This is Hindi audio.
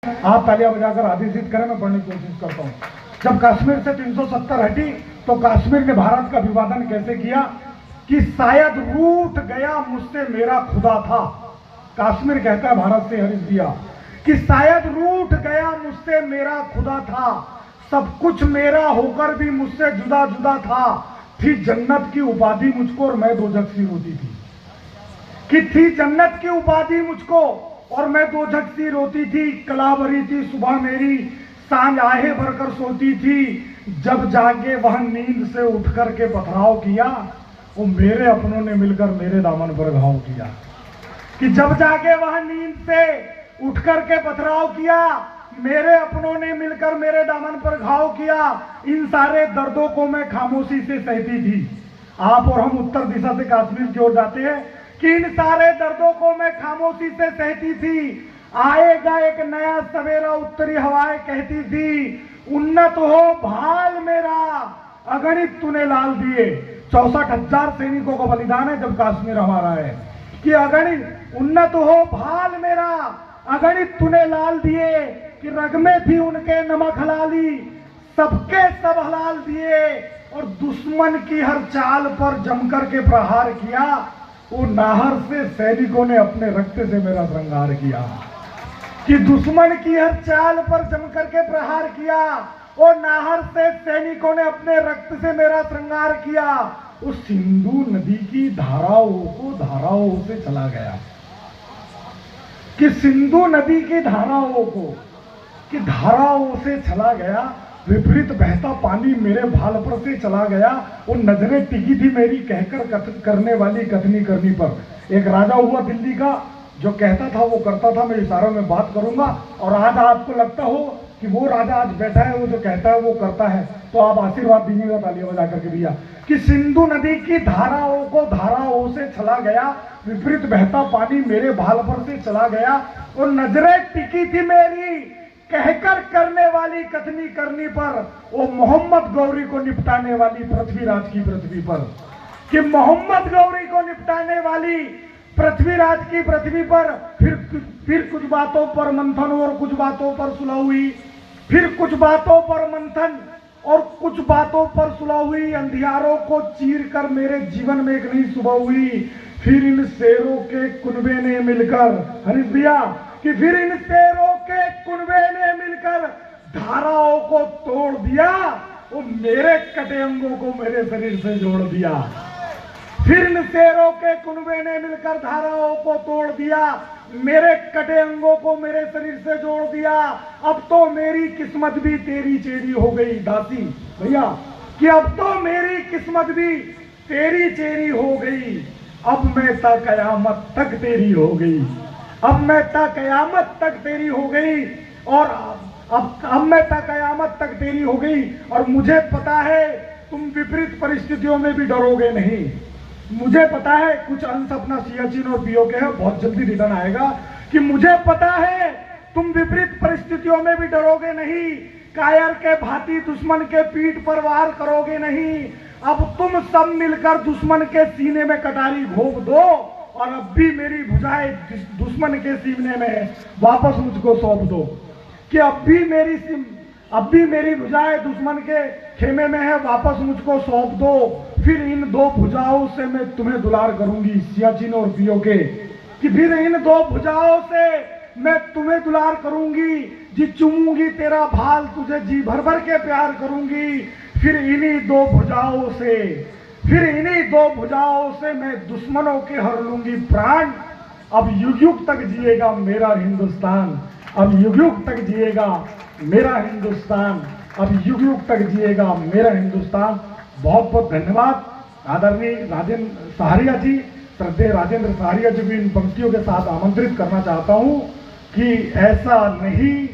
आप तालियां बजाकर आदेशित करें, मैं पढ़ने की कोशिश करता हूं। जब कश्मीर से 370 हटी तो कश्मीर ने भारत का विभाजन कैसे किया कि शायद रूठ गया मुझसे मेरा खुदा था। कश्मीर कहता है भारत से हरिश दिया कि शायद रूठ गया मुझसे मेरा खुदा था, सब कुछ मेरा होकर भी मुझसे जुदा जुदा था। थी जन्नत की उपाधि मुझको और मैं दोजख सी रोती थी, कि थी जन्नत की उपाधि मुझको और मैं दोजख सी रोती थी। कला भरी थी सुबह मेरी, सांझ आहे भरकर सोती थी। जब जागे वह नींद से उठ कर के पथराव किया, वो मेरे अपनों ने मिलकर मेरे दामन पर घाव किया। कि जब जागे वह नींद से उठ कर के पथराव किया, मेरे अपनों ने मिलकर मेरे दामन पर घाव किया। इन सारे दर्दों को मैं खामोशी से सहती थी। आप और हम उत्तर दिशा से कश्मीर की ओर जाते हैं कि इन सारे दर्दों को मैं खामोशी से सहती थी। आएगा एक नया सवेरा उत्तरी हवाएं कहती थी, उन्नत हो भाल मेरा अगणित तूने लाल दिए। 64,000 सैनिकों का बलिदान है जब कश्मीर हमारा है, कि अगणित उन्नत हो भाल मेरा अगणित तूने लाल दिए। कि रग में थी उनके नमक हलाली, सबके सब हलाल दिए। और दुश्मन की हर चाल पर जमकर के प्रहार किया, वो नाहर से सैनिकों ने अपने रक्त से मेरा श्रृंगार किया। कि दुश्मन की हर चाल पर जमकर के प्रहार किया, और नाहर से सैनिकों ने अपने रक्त से मेरा श्रृंगार किया। उस सिंधु नदी की धाराओं को धाराओं से चला गया, कि सिंधु नदी की धाराओं को कि धाराओं से चला गया। विपरीत बहता पानी मेरे भाल पर से चला गया। वो नजरें टिकी थी मेरी कहकर करने वाली कथनी करनी पर। एक राजा हुआ दिल्ली का, जो कहता था वो करता था। मैं इशारों में बात करूंगा, और आज आपको लगता हो कि वो राजा आज बैठा है, वो जो कहता है वो करता है, तो आप आशीर्वाद दीजिएगा तालियां बजा करके भैया। कि सिंधु नदी की धाराओं को धाराओं से चला गया, विपरीत बहता पानी मेरे भाल पर से चला गया। और नजरें टिकी थी मेरी कहकर करने वाली कथनी करनी पर, वो मोहम्मद गौरी को निपटाने वाली पृथ्वीराज की पृथ्वी पर। कि मोहम्मद गौरी को निपटाने वाली पृथ्वीराज की पृथ्वी पर फिर कुछ बातों पर मंथन और कुछ बातों पर सुलह हुई। फिर कुछ बातों पर मंथन और कुछ बातों पर सुलह हुई। अंधियारों को चीर कर मेरे जीवन में एक नई सुबह हुई। फिर इन शेरों के कुनबे ने मिलकर, हरीश भैया, कि फिर इन शेरों के कुनबे ने मिलकर धाराओं को तोड़ दिया। वो मेरे कटे अंगों को मेरे शरीर से जोड़ दिया। फिर इन शेरों के कुनबे ने मिलकर धाराओं को तोड़ दिया, मेरे कटे अंगों को मेरे शरीर से जोड़ दिया। अब तो मेरी किस्मत भी तेरी चेरी हो गई दासी भैया, कि अब तो मेरी किस्मत भी तेरी चेरी हो गई। अब मैं ता कयामत तक तेरी हो गई। अब मैं ता कयामत तक तेरी हो गई। और अब मैं ता कयामत तक तेरी हो गई। और मुझे पता है तुम विपरीत परिस्थितियों में भी डरोगे नहीं। मुझे पता है कुछ अंश अपना सियाचिन और पीओके है, बहुत जल्दी रिटर्न आएगा। कि मुझे पता है तुम विपरीत परिस्थितियों में भी डरोगे नहीं। कायर के भांति दुश्मन के पीठ पर वार करोगे नहीं। अब तुम सब मिलकर दुश्मन के सीने में कटारी घोंप दो, और अब भी मेरी भुजाएं दुश्मन के सीने में वापस मुझको सौंप दो। कि अब भी मेरी भुजाएं दुश्मन के खेमे में है, वापस मुझको सौंप दो। फिर इन दो भुजाओं से मैं तुम्हें दुलार करूंगी, सियाचिन और पीओके। कि फिर इन दो भुजाओं से मैं तुम्हें दुलार करूंगी, जी चूमूंगी तेरा भाल, तुझे जी भर भर के प्यार करूंगी। फिर इन्हीं दो भुजाओं से मैं दुश्मनों के हर लूंगी प्राण। अब युग युग तक जिएगा मेरा हिंदुस्तान। अब युग युग तक जिएगा मेरा हिंदुस्तान। अब युग युग तक जिएगा मेरा हिंदुस्तान। बहुत बहुत धन्यवाद आदरणीय राजेंद्र सहारिया जी। श्रद्धेय राजेंद्र सहारिया जी भी इन पंक्तियों के साथ आमंत्रित करना चाहता हूं कि ऐसा नहीं